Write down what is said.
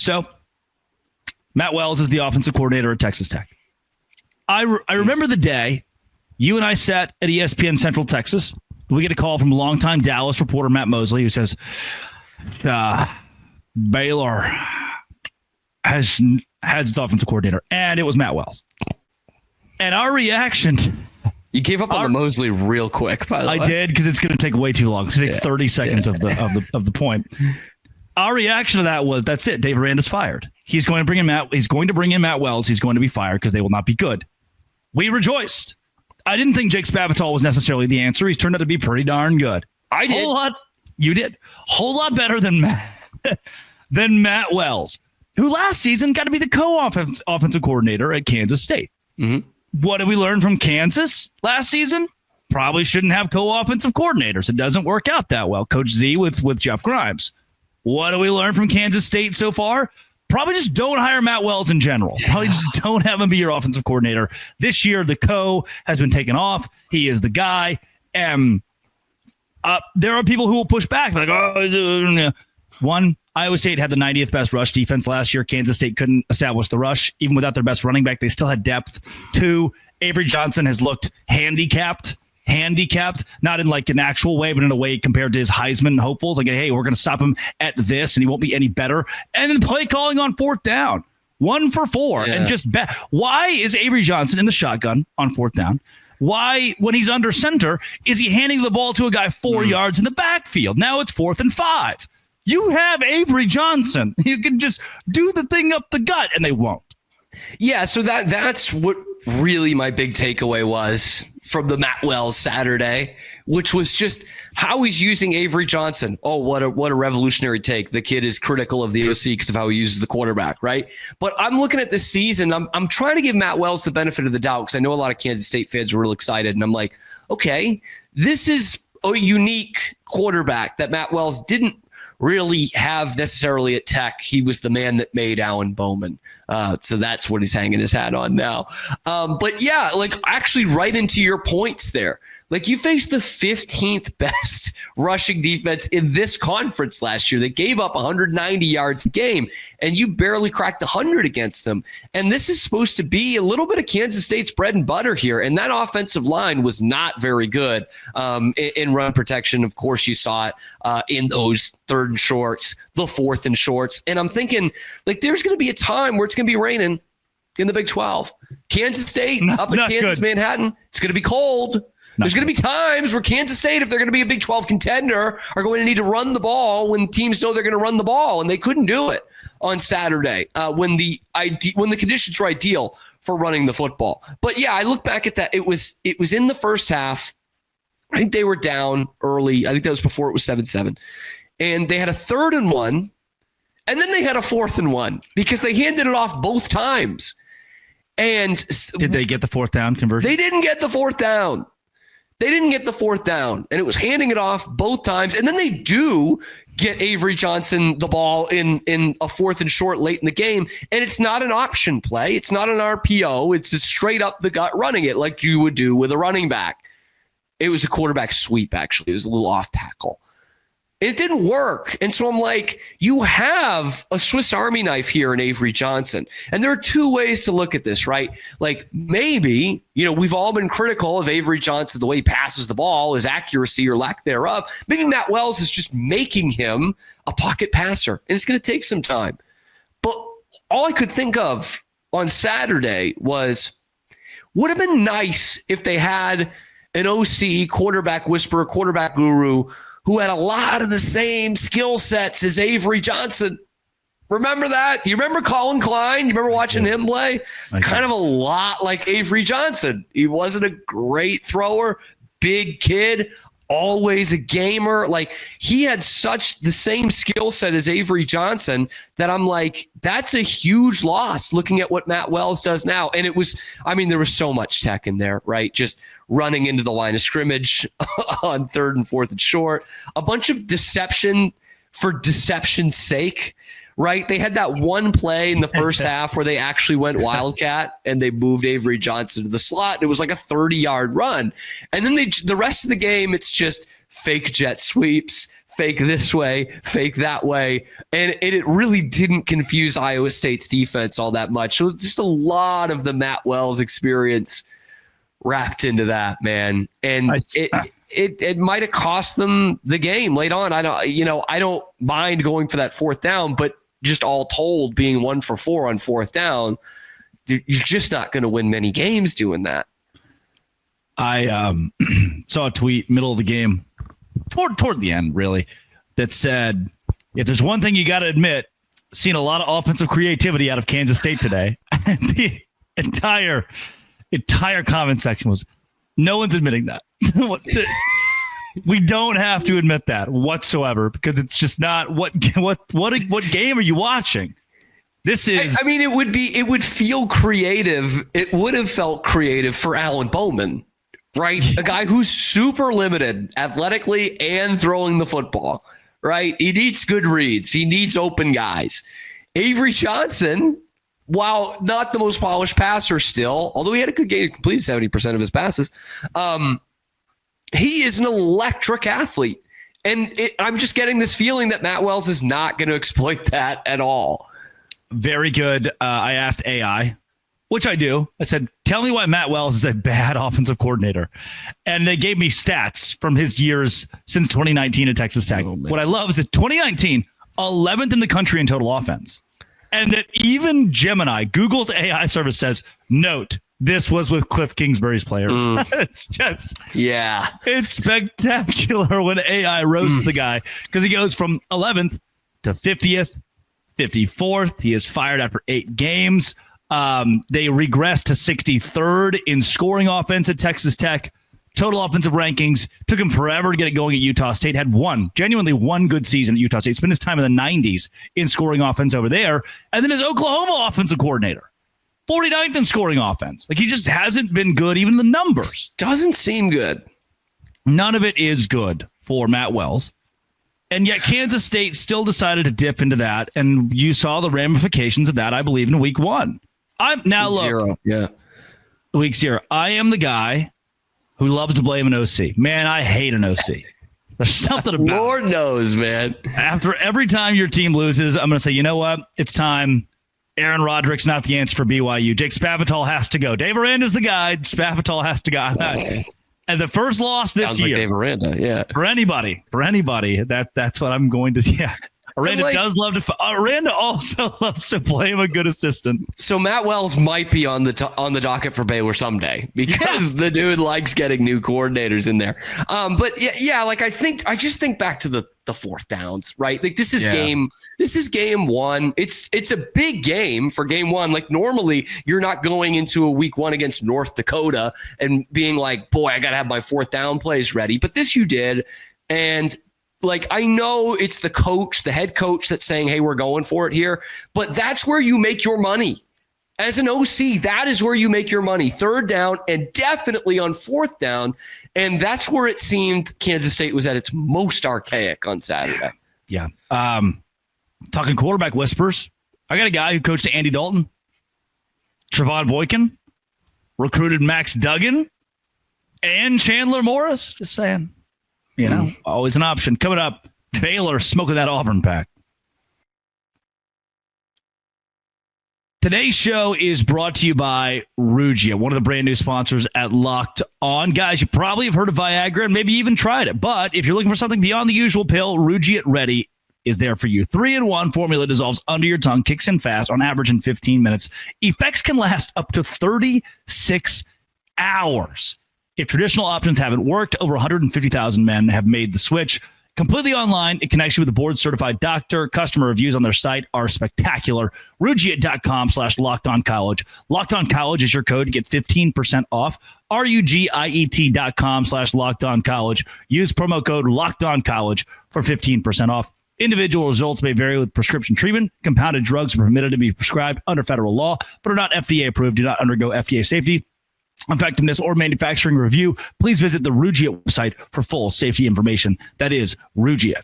So Matt Wells is the offensive coordinator at Texas Tech. I remember the day you and I sat at ESPN Central Texas. We get a call from longtime Dallas reporter Matt Mosley who says, Baylor has its offensive coordinator, and it was Matt Wells. And our reaction... You gave up on the Mosley real quick, by the way. I did, because it's going to take way too long. It's going to take 30 seconds of the point. Our reaction to that was, that's it. Dave Aranda's fired. He's going to bring in Matt Wells. He's going to be fired because they will not be good. We rejoiced. I didn't think Jake Spavital was necessarily the answer. He's turned out to be pretty darn good. I did. You did. Whole lot better than Matt Wells, who last season got to be the offensive coordinator at Kansas State. Mm-hmm. What did we learn from Kansas last season? Probably shouldn't have co-offensive coordinators. It doesn't work out that well. Coach Z with Jeff Grimes. What do we learn from Kansas State so far? Probably just don't hire Matt Wells in general. Probably just don't have him be your offensive coordinator. This year, the co has been taken off. He is the guy. There are people who will push back. Like, one, Iowa State had the 90th best rush defense last year. Kansas State couldn't establish the rush. Even without their best running back, they still had depth. Two, Avery Johnson has looked handicapped, not in like an actual way, but in a way compared to his Heisman hopefuls. Like, hey, we're going to stop him at this, and he won't be any better. And then play calling on fourth down, 1 for 4. Yeah. And just why is Avery Johnson in the shotgun on fourth down? Why, when he's under center, is he handing the ball to a guy 4 yards in the backfield? Now it's 4th and 5. You have Avery Johnson. You can just do the thing up the gut, and they won't. Yeah, so that's what really my big takeaway was from the Matt Wells Saturday, which was just how he's using Avery Johnson. Oh, what a revolutionary take. The kid is critical of the OC because of how he uses the quarterback, right? But I'm looking at this season. I'm trying to give Matt Wells the benefit of the doubt because I know a lot of Kansas State fans were real excited, and I'm like, okay, this is a unique quarterback that Matt Wells didn't really have necessarily at Tech. He was the man that made Alan Bowman. So that's what he's hanging his hat on now. But yeah, like actually right into your points there. Like you faced the 15th best rushing defense in this conference last year that gave up 190 yards a game, and you barely cracked 100 against them. And this is supposed to be a little bit of Kansas State's bread and butter here. And that offensive line was not very good in run protection. Of course, you saw it in those 3rd and shorts, the 4th and shorts. And I'm thinking, like, there's going to be a time where it's going to be raining in the Big 12. Kansas State up in Kansas, good. Manhattan, it's going to be cold. There's going to be times where Kansas State, if they're going to be a Big 12 contender, are going to need to run the ball when teams know they're going to run the ball, and they couldn't do it on Saturday when the conditions were ideal for running the football. But yeah, I look back at that. It was in the first half. I think they were down early. I think that was before it was 7-7, and they had a 3rd and 1, and then they had a 4th and 1 because they handed it off both times. And did they get the 4th down conversion? They didn't get the 4th down. And it was handing it off both times. And then they do get Avery Johnson the ball in a 4th and short late in the game. And it's not an option play. It's not an RPO. It's just straight up the gut running it like you would do with a running back. It was a quarterback sweep, actually. It was a little off tackle. It didn't work. And so I'm like, you have a Swiss Army knife here in Avery Johnson. And there are 2 ways to look at this, right? Like maybe, we've all been critical of Avery Johnson, the way he passes the ball, his accuracy or lack thereof. Maybe Matt Wells is just making him a pocket passer, and it's going to take some time. But all I could think of on Saturday was, would have been nice if they had an OC quarterback whisperer, quarterback guru, who had a lot of the same skill sets as Avery Johnson. Remember that? You remember Colin Klein? You remember watching him play? Kind of a lot like Avery Johnson. He wasn't a great thrower, big kid, always a gamer. Like he had such the same skill set as Avery Johnson that I'm like, that's a huge loss looking at what Matt Wells does now. And it was, there was so much tech in there, right? Just running into the line of scrimmage on 3rd and 4th and short, a bunch of deception for deception's sake, right? They had that one play in the first half where they actually went Wildcat and they moved Avery Johnson to the slot. It was like a 30-yard run. And then the rest of the game, it's just fake jet sweeps, fake this way, fake that way. And it really didn't confuse Iowa State's defense all that much. So just a lot of the Matt Wells experience wrapped into that, man. And it might have cost them the game late on. I don't mind going for that fourth down, but just all told, being 1 for 4 on fourth down, you're just not going to win many games doing that. I saw a tweet middle of the game, toward the end, really, that said, if there's one thing you got to admit, seen a lot of offensive creativity out of Kansas State today. And the entire comment section was, no one's admitting that. We don't have to admit that whatsoever, because it's just not what game are you watching? This is. I mean, it would feel creative. It would have felt creative for Alan Bowman, right? A guy who's super limited athletically and throwing the football, right? He needs good reads. He needs open guys. Avery Johnson, while not the most polished passer still, although he had a good game, completed 70% of his passes, he is an electric athlete. And I'm just getting this feeling that Matt Wells is not going to exploit that at all. Very good. I asked AI, which I do. I said, tell me why Matt Wells is a bad offensive coordinator. And they gave me stats from his years since 2019 at Texas Tech. What I love is that 2019, 11th in the country in total offense. And that even Gemini, Google's AI service, says, note, this was with Cliff Kingsbury's players. It's just, it's spectacular when AI roasts the guy, because he goes from 11th to 50th, 54th. He is fired after 8 games. They regressed to 63rd in scoring offense at Texas Tech. Total offensive rankings. Took him forever to get it going at Utah State. Had genuinely one good season at Utah State. Spent his time in the 90s in scoring offense over there. And then his Oklahoma offensive coordinator. 49th in scoring offense. Like, he just hasn't been good. Even the numbers. Doesn't seem good. None of it is good for Matt Wells. And yet Kansas State still decided to dip into that. And you saw the ramifications of that, I believe, in week 1. Week 0. I am the guy who loves to blame an OC. Man, I hate an OC. There's something about Lord knows, man. After every time your team loses, I'm going to say, you know what? It's time. Aaron Roderick's not the answer for BYU. Jake Spavital has to go. Dave Aranda's the guy. Spavital has to go. And the first loss this year. Sounds like Dave Aranda, yeah. For anybody, that's what I'm going to. Yeah. Aranda does love to. Aranda also loves to blame a good assistant. So Matt Wells might be on the docket for Baylor someday, because the dude likes getting new coordinators in there. But I just think back to the fourth downs, right? Like, this is game 1. It's a big game for game 1. Like, normally you're not going into a week 1 against North Dakota and being like, boy, I got to have my fourth down plays ready. But this you did. And like, I know it's the head coach that's saying, hey, we're going for it here, but that's where you make your money. As an OC, that is where you make your money. Third down, and definitely on fourth down. And that's where it seemed Kansas State was at its most archaic on Saturday. Yeah. Talking quarterback whispers, I got a guy who coached Andy Dalton, Trevon Boykin, recruited Max Duggan, and Chandler Morris. Just saying. Always an option. Coming up, Baylor smoking that Auburn pack. Today's show is brought to you by Rugia, one of the brand new sponsors at Locked On. Guys, you probably have heard of Viagra and maybe even tried it. But if you're looking for something beyond the usual pill, Rugia Ready is there for you. 3-in-1 formula dissolves under your tongue, kicks in fast, on average in 15 minutes. Effects can last up to 36 hours. If traditional options haven't worked, over 150,000 men have made the switch. Completely online, it connects you with a board-certified doctor. Customer reviews on their site are spectacular. Rugiet.com/LockedOnCollege. Locked On College is your code to get 15% off. RUGIET.com/LockedOnCollege. Use promo code LockedOnCollege for 15% off. Individual results may vary with prescription treatment. Compounded drugs are permitted to be prescribed under federal law, but are not FDA approved, do not undergo FDA safety, effectiveness, or manufacturing review. Please visit the Rugia website for full safety information. That is Rugia.